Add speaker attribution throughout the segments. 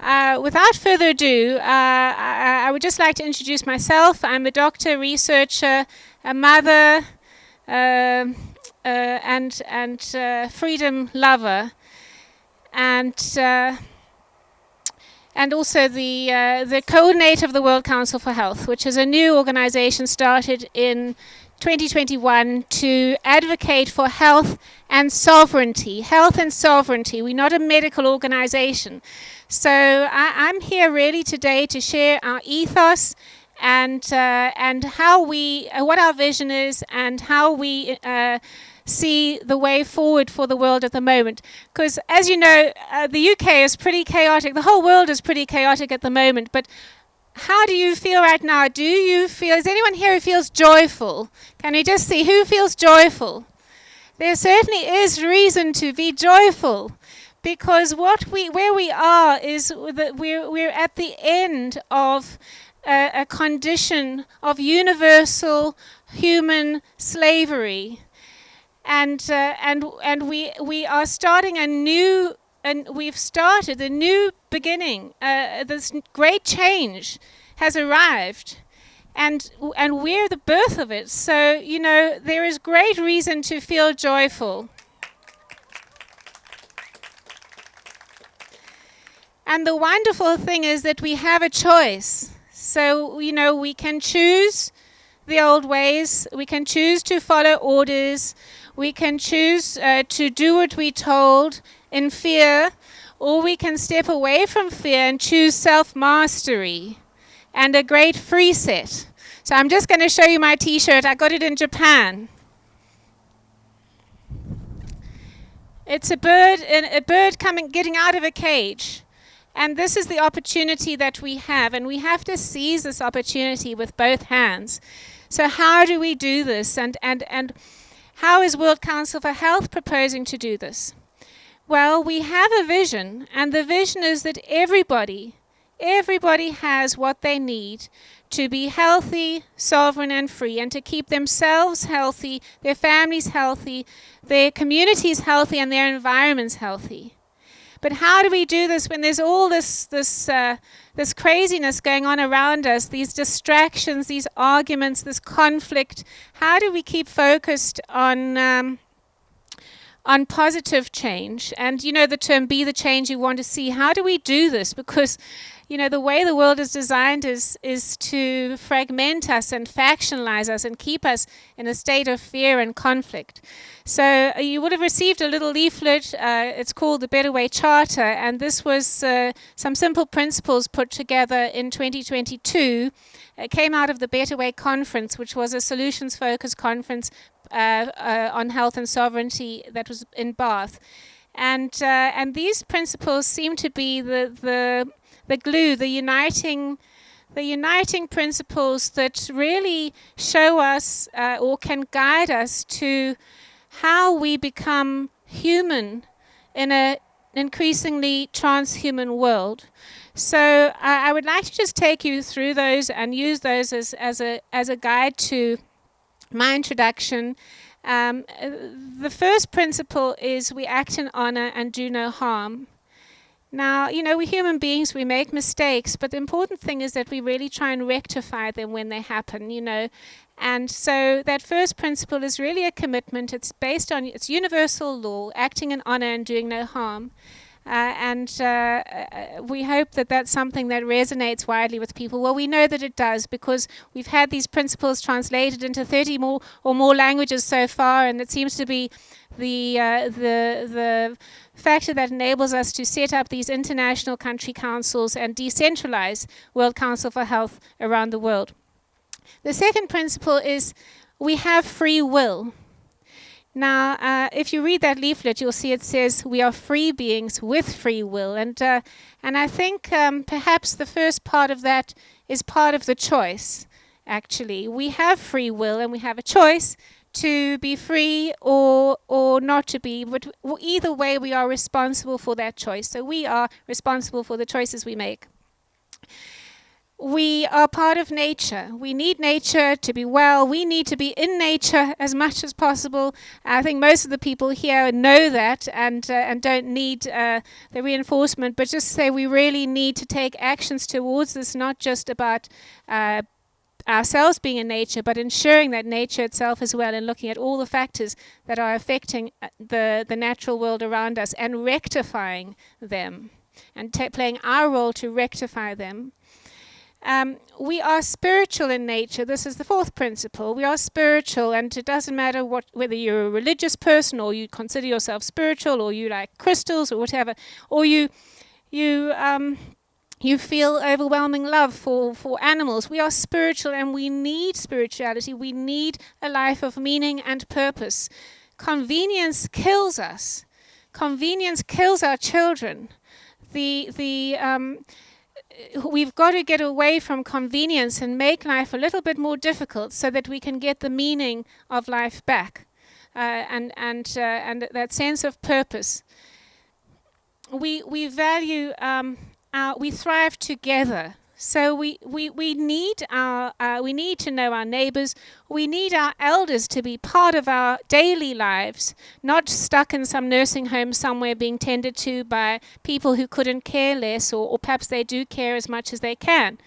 Speaker 1: Without further ado, I would just like to introduce myself. I'm a doctor, researcher, a mother, and freedom lover, and also the coordinator of the World Council for Health, which is a new organization started in 2021 to advocate for health and sovereignty. Health and sovereignty. We're not a medical organization. So I'm here really today to share our ethos and how what our vision is and how we see the way forward for the world at the moment. Because as you know, the UK is pretty chaotic. The whole world is pretty chaotic at the moment. But how do you feel right now? Do you feel, is anyone here who feels joyful? Can we just see who feels joyful? There certainly is reason to be joyful, because where we are is that we're at the end of a condition of universal human slavery, and we are starting a new. And we've started a new beginning. This great change has arrived, and we're the birth of it. So, you know, there is great reason to feel joyful. And the wonderful thing is that we have a choice. So, you know, we can choose the old ways. We can choose to follow orders. We can choose to do what we're told in fear, or we can step away from fear and choose self-mastery and a great free set. So I'm just going to show you my t-shirt. I got it in Japan. It's a bird getting out of a cage. And this is the opportunity that we have, and we have to seize this opportunity with both hands. So how do we do this, and how is World Council for Health proposing to do this? Well, we have a vision, and the vision is that everybody has what they need to be healthy, sovereign, and free, and to keep themselves healthy, their families healthy, their communities healthy, and their environments healthy. But how do we do this when there's all this craziness going on around us, these distractions, these arguments, this conflict? How do we keep focused on positive change? And you know the term, be the change you want to see. How do we do this? Because you know the way the world is designed is to fragment us and factionalize us and keep us in a state of fear and conflict. So you would have received a little leaflet. It's called the Better Way Charter, and this was some simple principles put together in 2022. It came out of the Better Way Conference, which was a solutions-focused conference on health and sovereignty that was in Bath, and these principles seem to be the glue, the uniting principles that really show us or can guide us to how we become human in an increasingly transhuman world. So I would like to just take you through those and use those as a guide to my introduction. The first principle is we act in honor and do no harm. Now, you know, we're human beings, we make mistakes, but the important thing is that we really try and rectify them when they happen, you know. And so that first principle is really a commitment. It's based on, it's universal law, acting in honor and doing no harm. We hope that that's something that resonates widely with people. Well, we know that it does, because we've had these principles translated into 30 more languages so far, and it seems to be the factor that enables us to set up these international country councils and decentralize World Council for Health around the world. The second principle is we have free will. Now, if you read that leaflet, you'll see it says we are free beings with free will, and I think perhaps the first part of that is part of the choice. Actually, we have free will, and we have a choice to be free or not to be. But either way, we are responsible for that choice. So we are responsible for the choices we make. We are part of nature. We need nature to be well. We need to be in nature as much as possible. I think most of the people here know that and don't need the reinforcement, but just say we really need to take actions towards this, not just about ourselves being in nature, but ensuring that nature itself as well, and looking at all the factors that are affecting the natural world around us and rectifying them, and playing our role to rectify them. We are spiritual in nature. This is the fourth principle. We are spiritual, and it doesn't matter whether you're a religious person or you consider yourself spiritual, or you like crystals or whatever, or you feel overwhelming love for animals. We are spiritual, and we need spirituality. We need a life of meaning and purpose. Convenience kills us. Convenience kills our children. We've got to get away from convenience and make life a little bit more difficult so that we can get the meaning of life back, and that sense of purpose. We value we thrive together. So we need to know our neighbours. We need our elders to be part of our daily lives, not stuck in some nursing home somewhere being tended to by people who couldn't care less, or perhaps they do care as much as they can,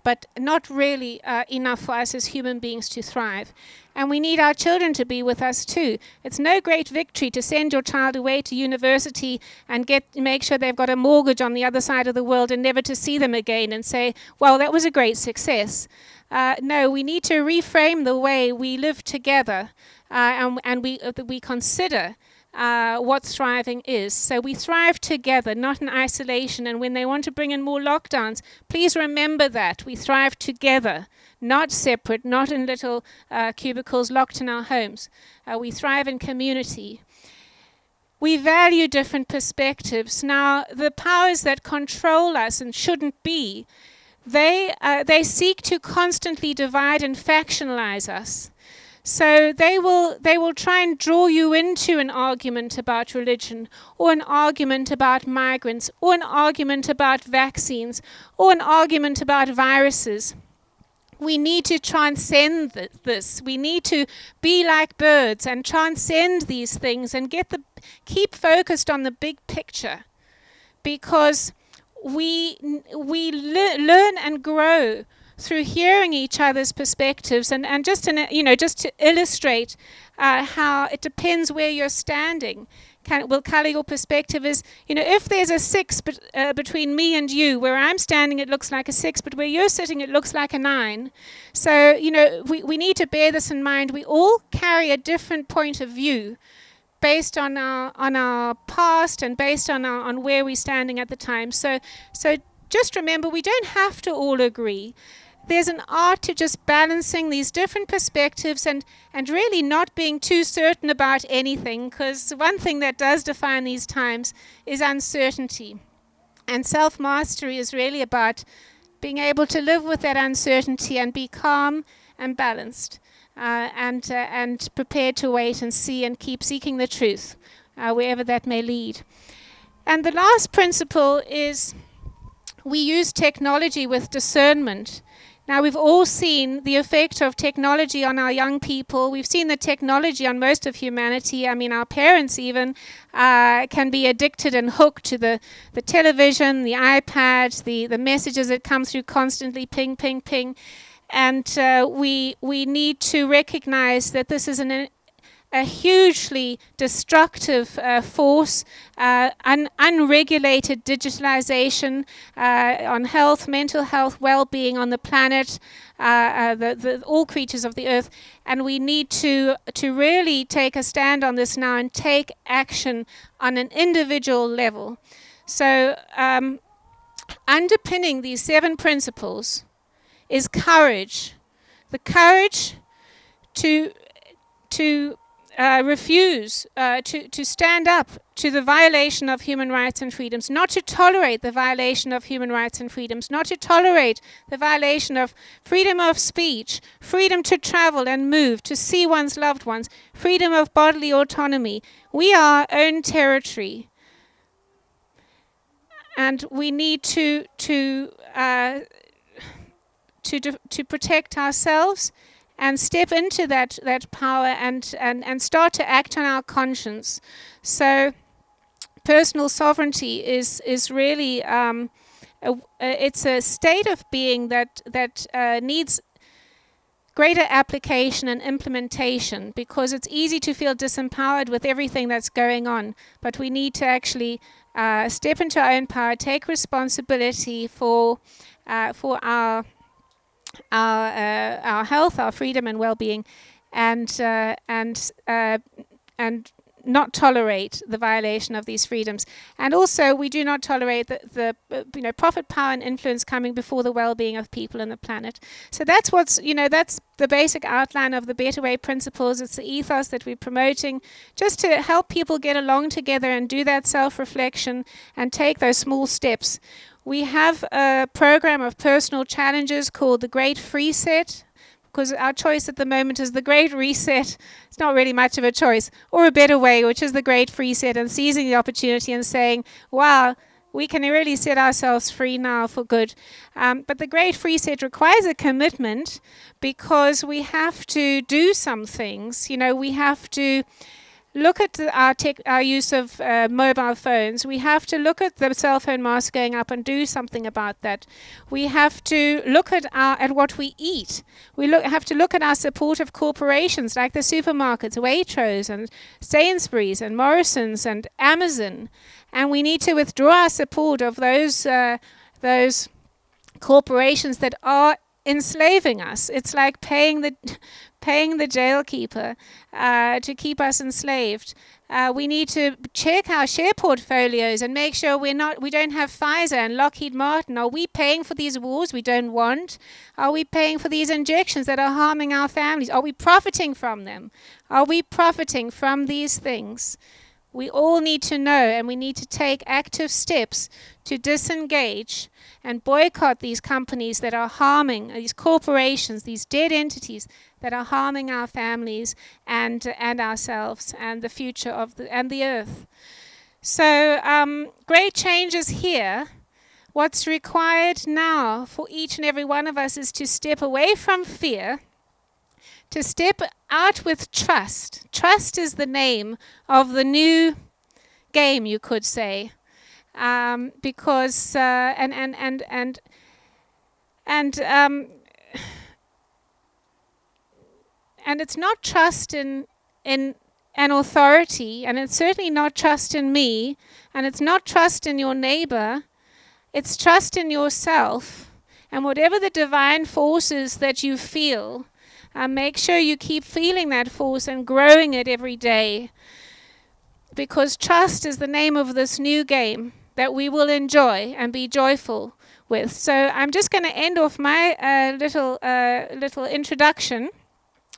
Speaker 1: but not really enough for us as human beings to thrive. And we need our children to be with us too. It's no great victory to send your child away to university and make sure they've got a mortgage on the other side of the world and never to see them again and say, well, that was a great success. No, we need to reframe the way we live together, and we consider what thriving is. So we thrive together, not in isolation. And when they want to bring in more lockdowns, please remember that we thrive together, not separate, not in little cubicles locked in our homes. We thrive in community. We value different perspectives. Now, the powers that control us and shouldn't be, they seek to constantly divide and factionalize us. So they will try and draw you into an argument about religion, or an argument about migrants, or an argument about vaccines, or an argument about viruses. We need to transcend this. We need to be like birds and transcend these things and keep focused on the big picture, because we learn and grow through hearing each other's perspectives, and just to illustrate how it depends where you're standing. Will colour your perspective is, if there's a 6 between me and you, where I'm standing it looks like a 6, but where you're sitting it looks like a 9. So, we need to bear this in mind. We all carry a different point of view based on our past and based on where we're standing at the time. So just remember, we don't have to all agree. There's an art to just balancing these different perspectives and really not being too certain about anything, because one thing that does define these times is uncertainty. And self-mastery is really about being able to live with that uncertainty and be calm and balanced, and prepared to wait and see and keep seeking the truth, wherever that may lead. And the last principle is we use technology with discernment. Now, we've all seen the effect of technology on our young people. We've seen the technology on most of humanity. I mean, our parents even can be addicted and hooked to the television, the iPad, the messages that come through constantly, ping, ping, ping. And we need to recognize that this is a hugely destructive force, unregulated digitalization on health, mental health, well-being on the planet, all creatures of the earth. And we need to really take a stand on this now and take action on an individual level. So underpinning these 7 principles is courage. The courage to refuse to stand up to the violation of human rights and freedoms, not to tolerate the violation of human rights and freedoms, not to tolerate the violation of freedom of speech, freedom to travel and move, to see one's loved ones, freedom of bodily autonomy. We are our own territory, and we need to to protect ourselves and step into that power and start to act on our conscience. So personal sovereignty is really it's a state of being that needs greater application and implementation, because it's easy to feel disempowered with everything that's going on, but we need to actually step into our own power, take responsibility for our health, our freedom and well-being, and not tolerate the violation of these freedoms. And also, we do not tolerate the profit, power, and influence coming before the well-being of people and the planet. So that's that's the basic outline of the Better Way principles. It's the ethos that we're promoting, just to help people get along together and do that self-reflection and take those small steps. We have a program of personal challenges called the Great Reset, because our choice at the moment is the Great Reset. It's not really much of a choice, or a better way, which is the Great Reset, and seizing the opportunity and saying, wow, we can really set ourselves free now for good. But the Great Reset requires a commitment, because we have to do some things. We have to look at our use of mobile phones. We have to look at the cell phone mask going up and do something about that. We have to look at what we eat. We have to look at our support of corporations like the supermarkets, Waitrose and Sainsbury's and Morrison's and Amazon. And we need to withdraw our support of those corporations that are enslaving us. It's like paying the jailkeeper to keep us enslaved. We need to check our share portfolios and make sure we don't have Pfizer and Lockheed Martin. Are we paying for these wars we don't want? Are we paying for these injections that are harming our families? Are we profiting from them? Are we profiting from these things? We all need to know, and we need to take active steps to disengage and boycott these companies that are harming, these corporations, these dead entities that are harming our families and ourselves and the future of the earth. So great change is here. What's required now for each and every one of us is to step away from fear, to step out with trust. Trust is the name of the new game, you could say, because and it's not trust in an authority, and it's certainly not trust in me, and it's not trust in your neighbor. It's trust in yourself, and whatever the divine force is that you feel, make sure you keep feeling that force and growing it every day, because trust is the name of this new game that we will enjoy and be joyful with. So I'm just going to end off my little introduction.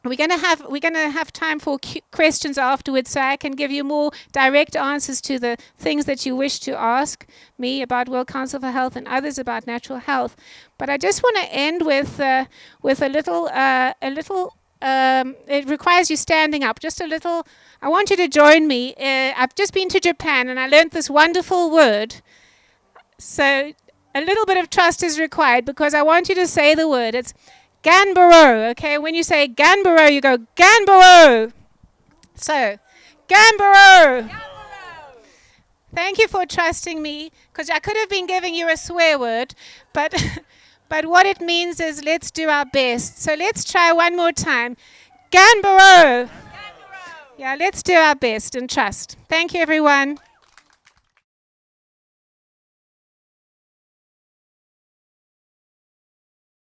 Speaker 1: We're going to have time for questions afterwards, so I can give you more direct answers to the things that you wish to ask me about World Council for Health and others about natural health. But I just want to end with a little. It requires you standing up. Just a little. I want you to join me. I've just been to Japan and I learned this wonderful word. So a little bit of trust is required, because I want you to say the word. It's Ganbaro, okay? When you say Ganbaro, you go Ganbaro. So, Ganbaro. Thank you for trusting me, because I could have been giving you a swear word, but but what it means is let's do our best. So let's try one more time. Ganbaro. Yeah, let's do our best and trust. Thank you, everyone.